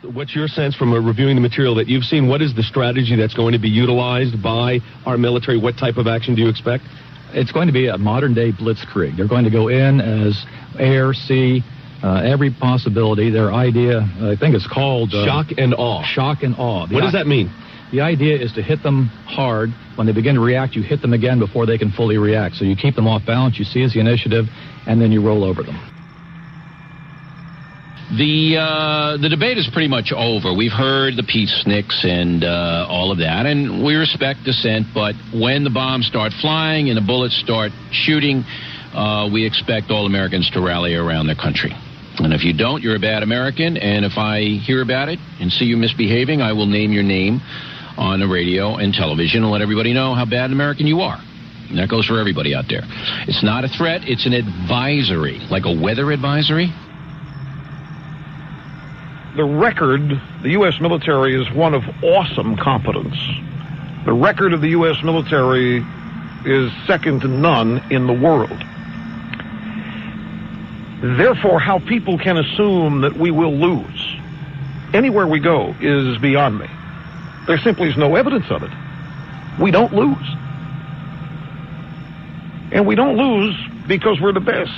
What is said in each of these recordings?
What's your sense from reviewing the material that you've seen? What is the strategy that's going to be utilized by our military? What type of action do you expect? It's going to be a modern-day blitzkrieg. They're going to go in as air, sea, every possibility. Their idea, I think it's called... shock and awe. Shock and awe. What does that mean? The idea is to hit them hard. When they begin to react, you hit them again before they can fully react. So you keep them off balance, you seize the initiative, and then you roll over them. The debate is pretty much over. We've heard the peaceniks and all of that, and we respect dissent, but when the bombs start flying and the bullets start shooting, we expect all Americans to rally around their country. And if you don't, you're a bad American, and if I hear about it and see you misbehaving, I will name your name on the radio and television and let everybody know how bad an American you are. And that goes for everybody out there. It's not a threat, it's an advisory, like a weather advisory. The record, the U.S. military is one of awesome competence. The record of the U.S. military is second to none in the world. Therefore, how people can assume that we will lose anywhere we go is beyond me. There simply is no evidence of it. We don't lose. And we don't lose because we're the best.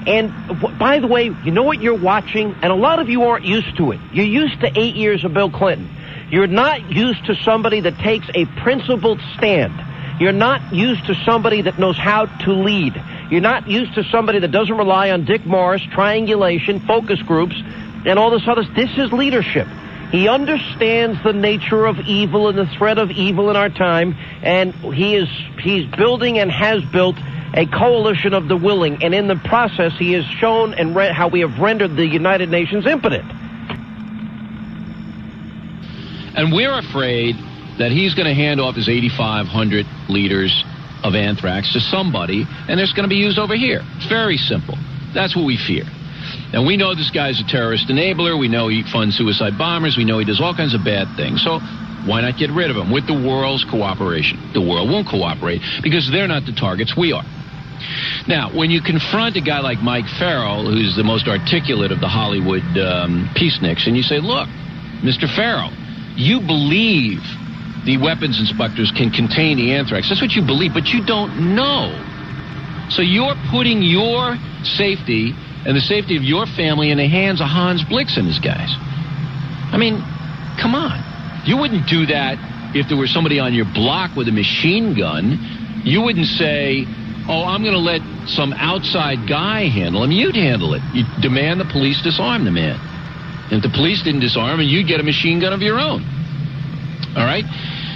And by the way, you know what you're watching? And a lot of you aren't used to it. You're used to 8 years of Bill Clinton. You're not used to somebody that takes a principled stand. You're not used to somebody that knows how to lead. You're not used to somebody that doesn't rely on Dick Morris, triangulation, focus groups, and all this other. This is leadership. He understands the nature of evil and the threat of evil in our time, and he's building and has built a coalition of the willing, and in the process he has shown and how we have rendered the United Nations impotent. And we're afraid that he's going to hand off his 8,500 liters of anthrax to somebody, and it's going to be used over here. It's very simple. That's what we fear. And we know this guy's a terrorist enabler. We know he funds suicide bombers. We know he does all kinds of bad things. So why not get rid of him with the world's cooperation? The world won't cooperate because they're not the targets. We are. Now, when you confront a guy like Mike Farrell, who's the most articulate of the Hollywood peaceniks, and you say, look, Mr. Farrell, you believe the weapons inspectors can contain the anthrax. That's what you believe, but you don't know. So you're putting your safety and the safety of your family in the hands of Hans Blix and his guys. I mean, come on. You wouldn't do that if there were somebody on your block with a machine gun. You wouldn't say, oh, I'm going to let some outside guy handle him. You'd handle it. You'd demand the police disarm the man. And if the police didn't disarm him, you'd get a machine gun of your own. All right?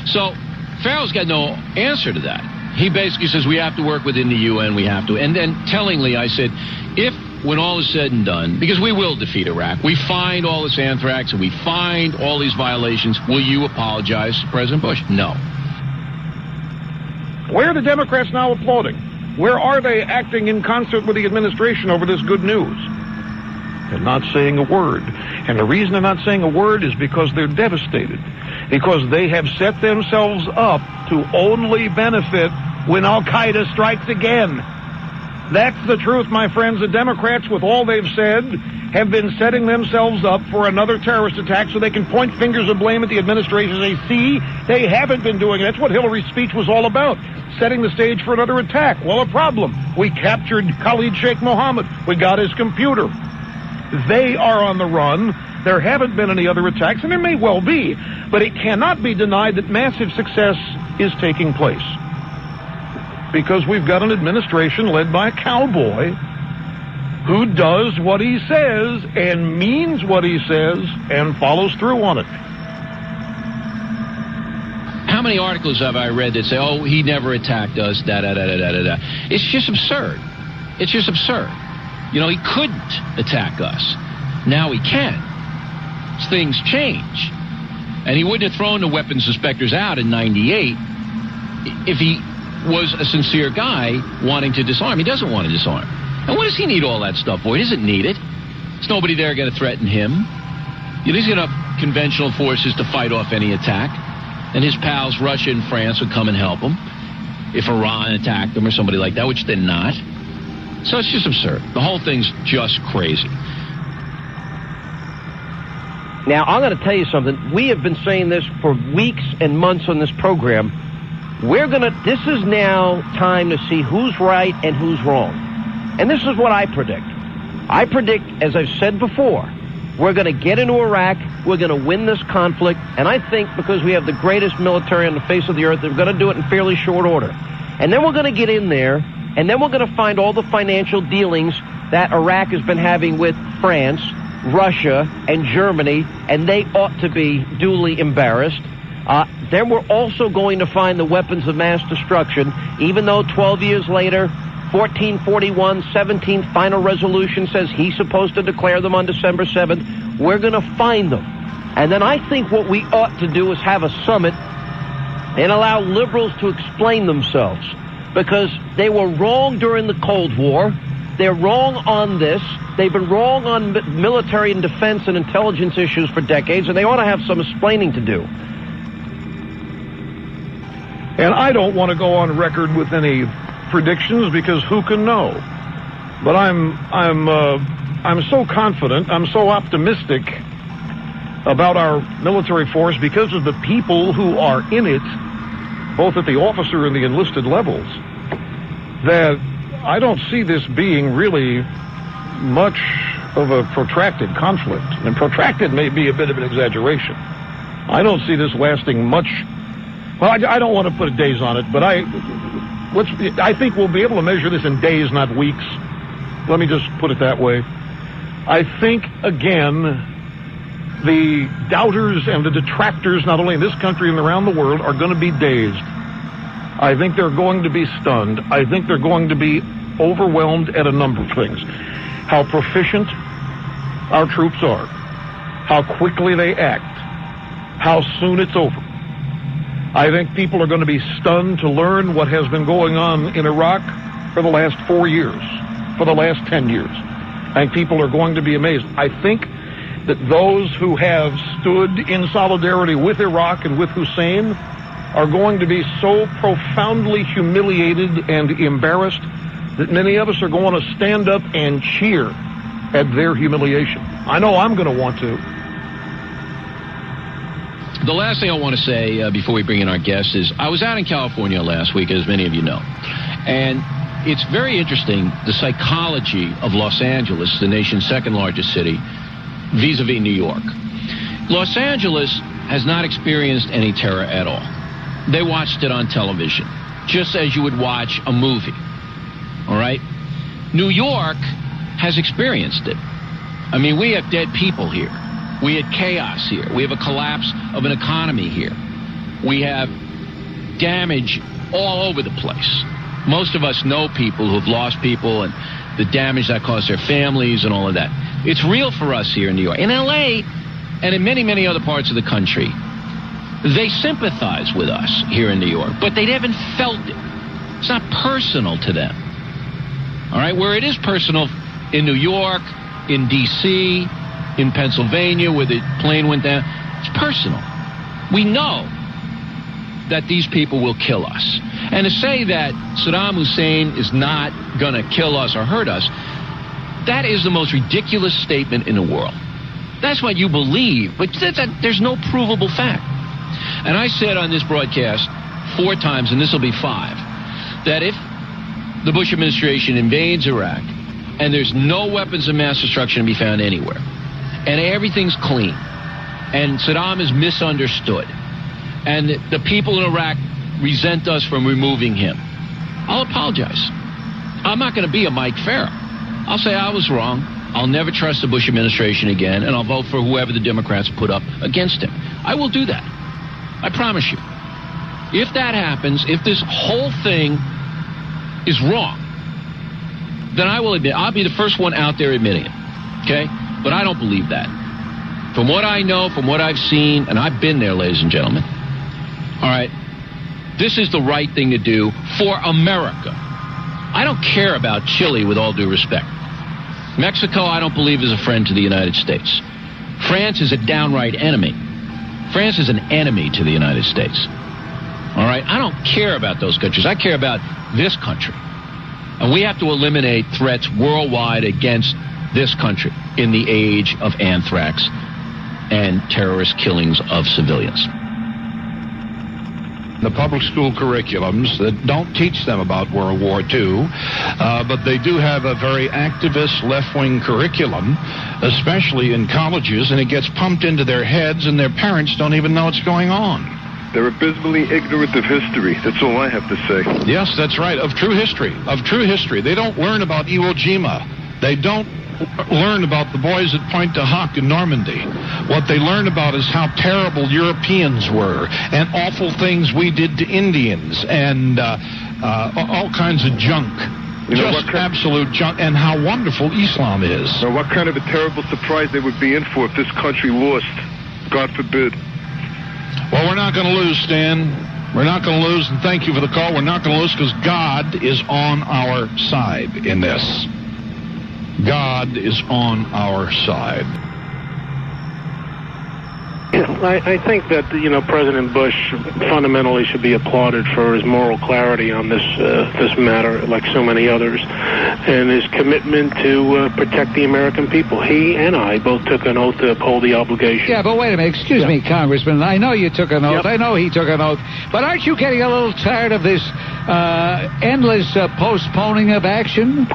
So Farrell's got no answer to that. He basically says we have to work within the UN, we have to. And then tellingly I said, if when all is said and done, because we will defeat Iraq, we find all this anthrax and we find all these violations, will you apologize to President Bush? No. Where are the Democrats now applauding? Where are they acting in concert with the administration over this good news? They're not saying a word. And the reason they're not saying a word is because they're devastated. Because they have set themselves up to only benefit when Al-Qaeda strikes again. That's the truth, my friends. The Democrats, with all they've said, have been setting themselves up for another terrorist attack so they can point fingers of blame at the administration and say, see, they haven't been doing it. That's what Hillary's speech was all about, setting the stage for another attack. Well, a problem. We captured Khalid Sheikh Mohammed. We got his computer. They are on the run. There haven't been any other attacks, and there may well be, but it cannot be denied that massive success is taking place. Because we've got an administration led by a cowboy who does what he says and means what he says and follows through on it. How many articles have I read that say, oh, he never attacked us, da-da-da-da-da-da-da? It's just absurd. It's just absurd. You know, he couldn't attack us. Now he can. Things change. And he wouldn't have thrown the weapons inspectors out in 98 if he was a sincere guy wanting to disarm. He doesn't want to disarm. And what does he need all that stuff for? He doesn't need it. There's nobody there going to threaten him. He's got enough conventional forces to fight off any attack. And his pals, Russia and France, would come and help him if Iran attacked them or somebody like that, which they're not. So it's just absurd. The whole thing's just crazy. Now, I'm going to tell you something. We have been saying this for weeks and months on this program. This is now time to see who's right and who's wrong. And this is what I predict. I predict, as I've said before, we're going to get into Iraq, we're going to win this conflict, and I think because we have the greatest military on the face of the earth, we're going to do it in fairly short order. And then we're going to get in there, and then we're going to find all the financial dealings that Iraq has been having with France, Russia, and Germany, and they ought to be duly embarrassed. Then we're also going to find the weapons of mass destruction, even though 12 years later, 1441, 17th final resolution says he's supposed to declare them on December 7th. We're going to find them. And then I think what we ought to do is have a summit and allow liberals to explain themselves, because they were wrong during the Cold War. They're wrong on this. They've been wrong on military and defense and intelligence issues for decades, and they ought to have some explaining to do. And I don't want to go on record with any predictions, because who can know? But I'm so confident, I'm so optimistic about our military force because of the people who are in it, both at the officer and the enlisted levels, that I don't see this being really much of a protracted conflict. And protracted may be a bit of an exaggeration. I don't see this lasting much. Well, I don't want to put days on it, but I think we'll be able to measure this in days, not weeks. Let me just put it that way. I think, again, the doubters and the detractors, not only in this country and around the world, are going to be dazed. I think they're going to be stunned. I think they're going to be overwhelmed at a number of things. How proficient our troops are, how quickly they act, how soon it's over. I think people are going to be stunned to learn what has been going on in Iraq for the last 4 years, for the last 10 years. I think people are going to be amazed. I think that those who have stood in solidarity with Iraq and with Hussein are going to be so profoundly humiliated and embarrassed that many of us are going to stand up and cheer at their humiliation. I know I'm going to want to. The last thing I want to say before we bring in our guest is I was out in California last week, as many of you know. And it's very interesting, the psychology of Los Angeles, the nation's second largest city, vis-a-vis New York. Los Angeles has not experienced any terror at all. They watched it on television, just as you would watch a movie. All right? New York has experienced it. I mean, we have dead people here. We had chaos here. We have a collapse of an economy here. We have damage all over the place. Most of us know people who have lost people and the damage that caused their families and all of that. It's real for us here in New York. In L.A. and in many, many other parts of the country, they sympathize with us here in New York, but they haven't felt it. It's not personal to them. All right? Where it is personal in New York, in D.C., in Pennsylvania, where the plane went down, it's personal. We know that these people will kill us. And to say that Saddam Hussein is not going to kill us or hurt us, that is the most ridiculous statement in the world. That's what you believe, but there's no provable fact. And I said on this broadcast 4 times, and this will be 5, that if the Bush administration invades Iraq and there's no weapons of mass destruction to be found anywhere, and everything's clean, and Saddam is misunderstood, and the people in Iraq resent us from removing him, I'll apologize. I'm not going to be a Mike Farrell. I'll say I was wrong. I'll never trust the Bush administration again, and I'll vote for whoever the Democrats put up against him. I will do that. I promise you. If that happens, if this whole thing is wrong, then I will admit, I'll be the first one out there admitting it. Okay? But I don't believe that. From what I know, from what I've seen, and I've been there, ladies and gentlemen, all right, this is the right thing to do for America. I don't care about Chile, with all due respect. Mexico, I don't believe, is a friend to the United States. France is a downright enemy. France is an enemy to the United States. All right? I don't care about those countries. I care about this country. And we have to eliminate threats worldwide against this country in the age of anthrax. and terrorist killings of civilians. The public school curriculums that don't teach them about World War II, but they do have a very activist left-wing curriculum, especially in colleges, and it gets pumped into their heads, and their parents don't even know what's going on. They're abysmally ignorant of history. That's all I have to say. Yes, that's right, of true history. They don't learn about Iwo Jima. They don't learn about the boys at Pointe du Hoc in Normandy. What they learn about is how terrible Europeans were and awful things we did to Indians and all kinds of junk. Just absolute junk, and how wonderful Islam is. Now, what kind of a terrible surprise they would be in for if this country lost? God forbid. Well, we're not going to lose, Stan. We're not going to lose, and thank you for the call. We're not going to lose because God is on our side in this. God is on our side. I think that, President Bush fundamentally should be applauded for his moral clarity on this matter, like so many others, and his commitment to protect the American people. He and I both took an oath to uphold the obligation. Yeah, but wait a minute. Excuse me, Congressman. I know you took an oath. Yep. I know he took an oath. But aren't you getting a little tired of this endless postponing of action?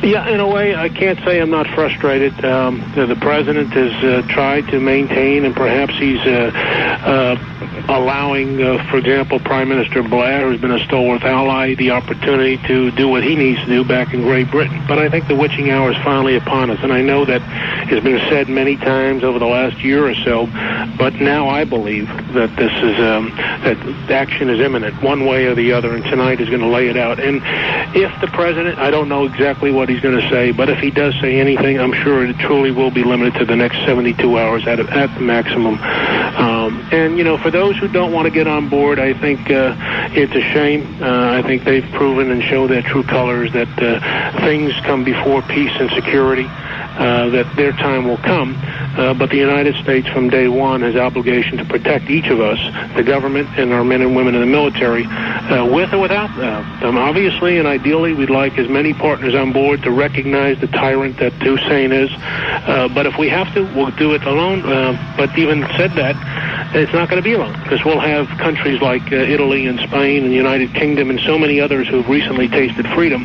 Yeah, in a way, I can't say I'm not frustrated. The president has tried to maintain, and perhaps he's allowing, for example, Prime Minister Blair, who's been a stalwart ally, the opportunity to do what he needs to do back in Great Britain. But I think the witching hour is finally upon us, and I know that has been said many times over the last year or so, but now I believe that this is that action is imminent, one way or the other, and tonight is going to lay it out. And if the president, I don't know exactly what he's going to say, but if he does say anything, I'm sure it truly will be limited to the next 72 hours at the maximum. And, for those who don't want to get on board, I think it's a shame. I think they've proven and show their true colors that things come before peace and security, that their time will come. But the United States from day one has obligation to protect each of us, the government and our men and women in the military, with or without them. Obviously and ideally, we'd like as many partners on board to recognize the tyrant that Hussein is. But if we have to, we'll do it alone. But even said that, it's not going to be alone, because we'll have countries like Italy and Spain and the United Kingdom and so many others who've recently tasted freedom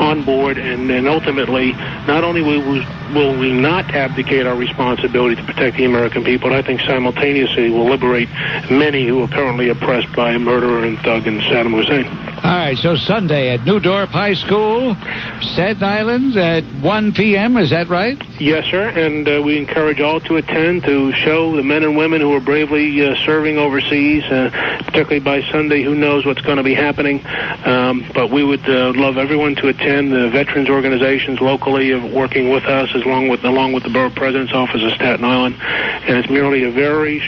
on board. And ultimately, not only will we not abdicate our responsibility to protect the American people, but I think simultaneously will liberate many who are currently oppressed by a murderer and thug in Saddam Hussein. All right, so Sunday at New Dorp High School, Staten Island at 1 p.m., is that right? Yes, sir, and we encourage all to attend to show the men and women who are bravely serving overseas, particularly by Sunday. Who knows what's going to be happening, but we would love everyone to attend. The veterans organizations locally are working with us, along with the Borough President's Office of Staten Island, and it's merely a very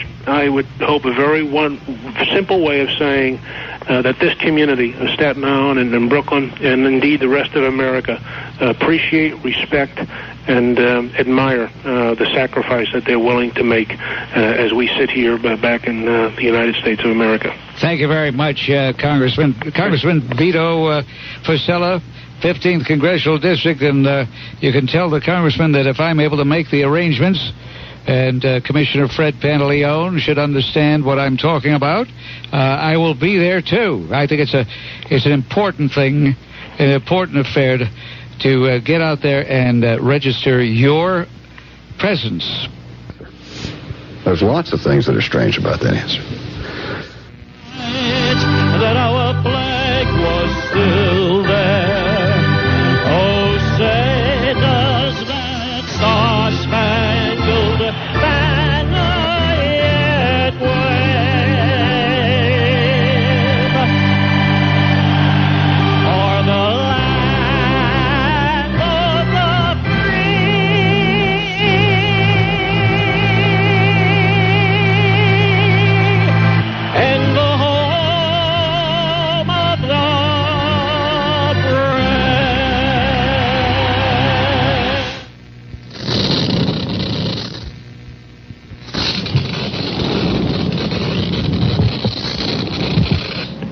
simple way of saying that this community of Staten Island and Brooklyn, and indeed the rest of America, appreciate, respect, and admire the sacrifice that they're willing to make as we sit here back in the United States of America. Thank you very much, Congressman Vito Fossella, 15th Congressional District, and you can tell the Congressman that if I'm able to make the arrangements, and Commissioner Fred Pantaleone should understand what I'm talking about, I will be there too. I think it's an important thing, an important affair to get out there and register your presence. There's lots of things that are strange about that answer. That our flag was still there. Oh, say does that star-spangled banner yet wave o'er the land of the free and the home of the brave.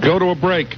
Go to a break.